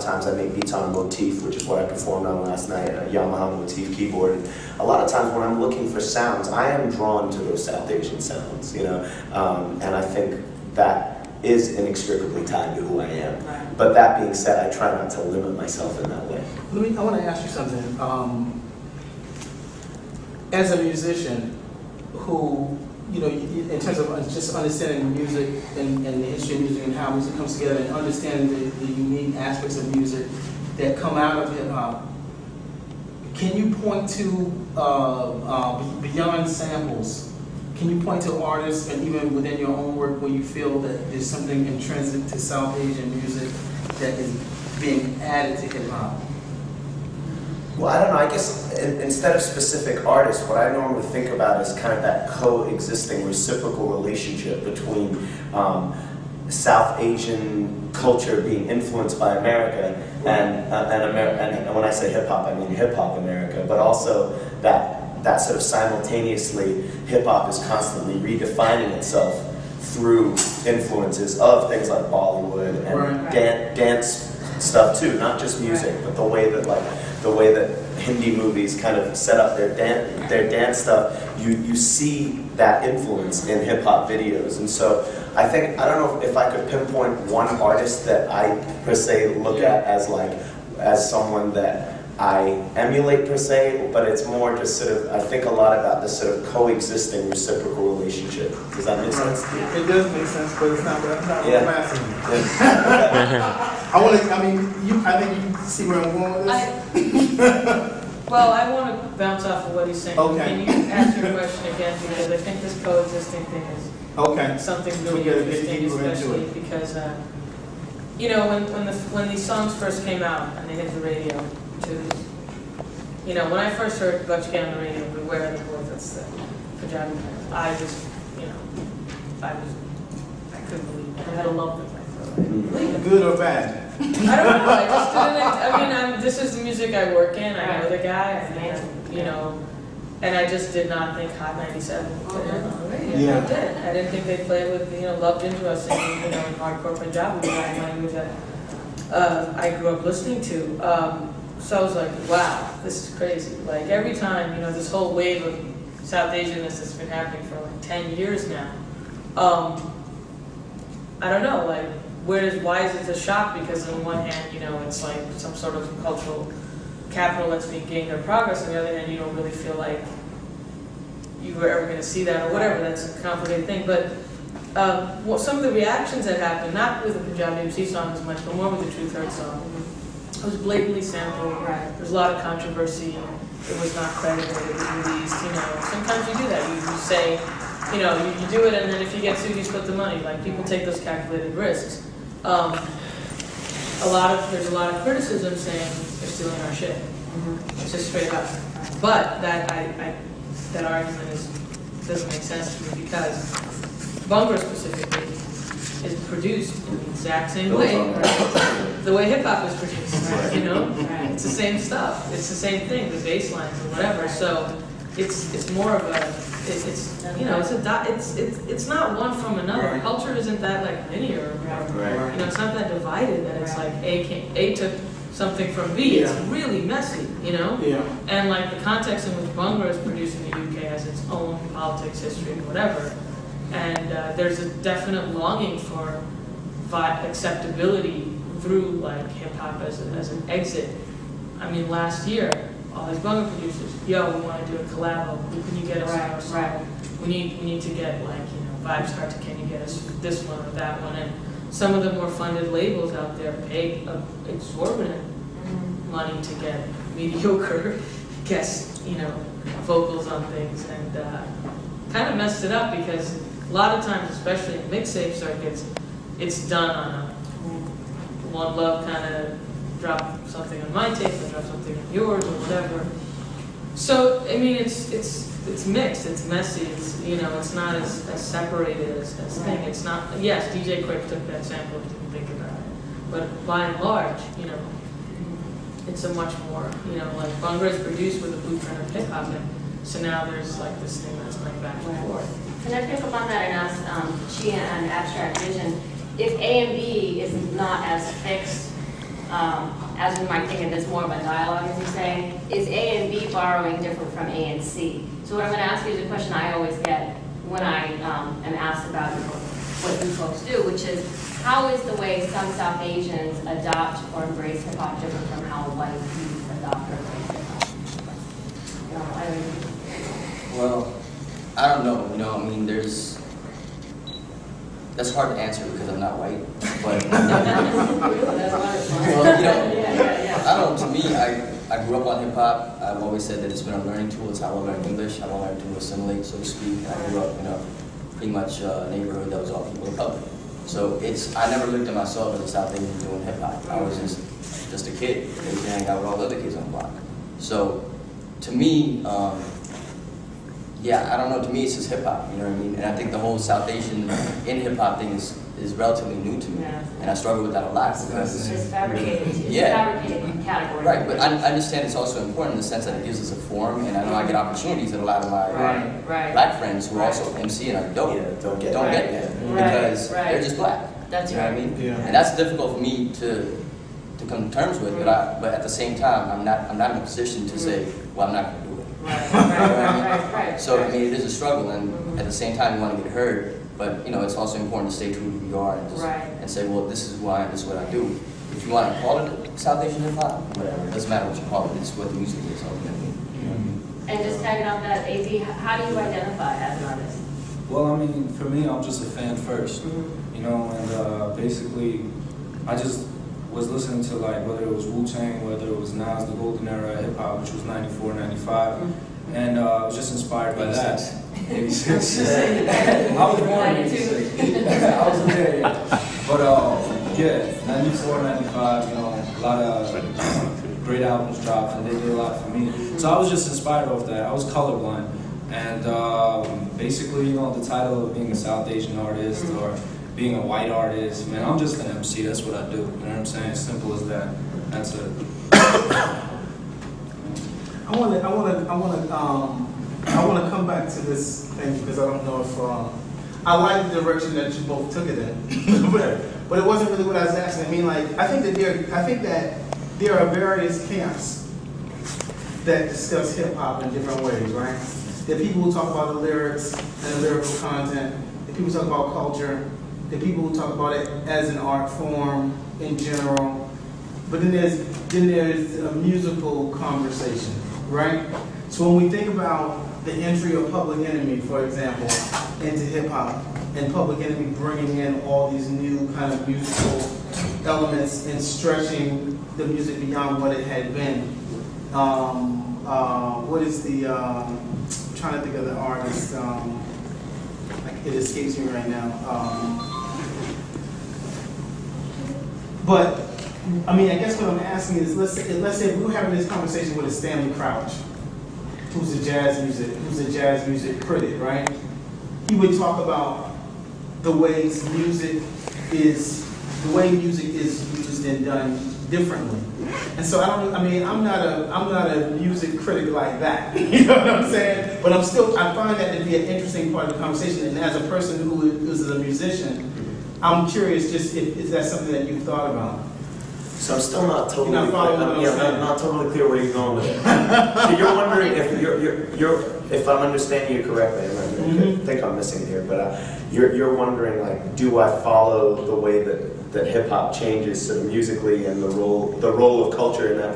of times I make beats on a motif, which is what I performed on last night, a Yamaha motif keyboard. And a lot of times when I'm looking for sounds, I am drawn to those South Asian sounds, you know, and I think that is inextricably tied to who I am. Right. But that being said, I try not to limit myself in that way. I want to ask you something. As a musician who, you know, in terms of just understanding music and the history of music and how music comes together and understanding the unique aspects of music that come out of hip-hop, can you point to, beyond samples, can you point to artists and even within your own work where you feel that there's something intrinsic to South Asian music that is being added to hip-hop? Well, I don't know, I guess instead of specific artists, what I normally think about is kind of that coexisting reciprocal relationship between South Asian culture being influenced by America and when I say hip-hop, I mean hip-hop America, but also that sort of simultaneously hip-hop is constantly redefining itself through influences of things like Bollywood and dance stuff too, not just music, but the way that Hindi movies kind of set up their dance stuff, you see that influence in hip-hop videos. And so I think, I don't know if I could pinpoint one artist that I per se look at as someone that I emulate per se, but it's more just sort of, I think a lot about this sort of coexisting reciprocal relationship. Does that make sense? It does make sense, but it's not what I'm asking. I think you see where I'm going with this? Well, I want to bounce off of what he's saying. Okay. Can you ask your question again? Because I think this coexisting thing is something really interesting, especially because, you know, when these songs first came out and they hit the radio, you know, when I first heard Bakari on the radio, Beware the Wolf, that's the Punjabi thing, I just, you know, I couldn't believe it. I had a lump in my throat. I didn't believe it. Good or bad? I don't know. I just didn't. I mean, this is the music I work in. I know the guy. And, you know, and I just did not think Hot 97 would fit in on the radio. Yeah. I did. I didn't think they'd play with, you know, Loved Into Us singing, you know, in hardcore Punjabi, the language that I grew up listening to. So I was like, wow, this is crazy. Like every time, you know, this whole wave of South Asianness that's been happening for like 10 years now. I don't know, like, why is it a shock? Because on one hand, you know, it's like some sort of cultural capital that's being gained or progress. On the other hand, you don't really feel like you were ever going to see that or whatever. That's a complicated thing. But some of the reactions that happened, not with the Punjabi MC song as much, but more with the Truth Hurts song, it was blatantly sampled. There was a lot of controversy. It was not credited. It was released. You know, sometimes you do that. You say, you know, you do it, and then if you get sued, you split the money. Like people take those calculated risks. There's a lot of criticism saying they're stealing our shit. It's just straight up. But that argument doesn't make sense to me because Bhangra specifically is produced in the exact same way, the way hip hop is produced. You know, it's the same stuff. It's the same thing, the bass lines and whatever. So it's more of a you know, it's not one from another. Culture isn't that like linear. You know, it's not that divided that it's like A took something from B. It's really messy, you know? And like the context in which Bhangra is produced in the UK has its own politics, history, whatever. And there's a definite longing for acceptability through like hip hop as an exit. I mean, last year, all these Bhangra producers, yo, we want to do a collabo. Can you get us on our song? We need to get like, you know, Vibes Start to Can you get us this one or that one? And some of the more funded labels out there pay exorbitant money to get mediocre guest, you know, vocals on things, and kind of messed it up because a lot of times, especially in mixtape circuits, it's done on a One Love kind of drop something on my tape and drop something on yours or whatever. So I mean, it's mixed, it's messy, it's, you know, it's not as separated as thing. It's not. Yes, DJ Quick took that sample and didn't think about it, but by and large, you know, it's a much more, you know, like Bhangra is produced with a blueprint of hip hop, and so now there's like this thing that's going back and forth. Can I pick up on that and ask Chee and Abstract Vision, if A and B is not as fixed as we might think of this more of a dialogue, as you're saying, is A and B borrowing different from A and C? So what I'm going to ask you is a question I always get when I am asked about what you folks do, which is, how is the way some South Asians adopt or embrace hip-hop different from how white youth adopt or embrace hip-hop? Well, I don't know, I mean, that's hard to answer because I'm not white, but, I don't know, to me, I grew up on hip-hop. I've always said that it's been a learning tool. It's how I learned English. How I learned to assimilate, so to speak. And I grew up in a pretty much neighborhood that was all people of color. So I never looked at myself as a South Asian doing hip-hop. I was just a kid. I used to hang out with all the other kids on the block. So, to me, yeah, I don't know, to me it's just hip-hop, you know what I mean? And I think the whole South Asian in hip-hop thing is relatively new to me. Yeah. And I struggle with that a lot. It's fabricated. It's Yeah. fabricated category. Right, but I understand it's also important in the sense that it gives us a forum, and I know I get opportunities that a lot of my black friends who are also MC and are dope don't get that because they're just black. That's you know what I mean? Yeah. And that's difficult for me to come to terms with, but at the same time, I'm not in a position to say, well, I'm not going to do it. Right. So I mean, it is a struggle, and at the same time, you want to get heard. But it's also important to stay true to who you are and just and say, well, this is who I am, this is what I do. If you want to call it South Asian hip hop, whatever, it doesn't matter what you call it. It's what the music is ultimately. And just tagging on that, AZ, how do you identify as an artist? Well, I mean, for me, I'm just a fan first, and basically, I just was listening to whether it was Wu-Tang, whether it was Nas, the golden era of hip hop, which was 94, 95, and I was just inspired by that. 86. I was born in 86. I was there, yeah. But 94, 95, a lot of great albums dropped, and they did a lot for me. So I was just inspired off that. I was colorblind, and basically, the title of being a South Asian artist or being a white artist, man, I'm just an MC. That's what I do. You know what I'm saying? As simple as that. That's it. I want to come back to this thing because I don't know if I like the direction that you both took it in, but it wasn't really what I was asking. I mean, I think that there are various camps that discuss hip hop in different ways, right? There are people who talk about the lyrics and the lyrical content. There are people who talk about culture. There are people who talk about it as an art form in general. But then there's a musical conversation, right? So when we think about the entry of Public Enemy, for example, into hip hop, and Public Enemy bringing in all these new kind of musical elements and stretching the music beyond what it had been. What is the? I'm trying to think of the artist. It escapes me right now. But I mean, I guess what I'm asking is, let's say we were having this conversation with a Stanley Crouch, who's a jazz music critic, right? He would talk about the way music is used and done differently. And so I'm not a music critic like that. You know what I'm saying? But I find that to be an interesting part of the conversation. And as a person who is a musician, I'm curious just if that's something that you've thought about. So I'm still not totally not not totally clear where you're going with it. So you're wondering if I'm understanding you correctly. I think I'm missing here, but you're wondering do I follow the way that hip hop changes sort of musically and the role of culture in that?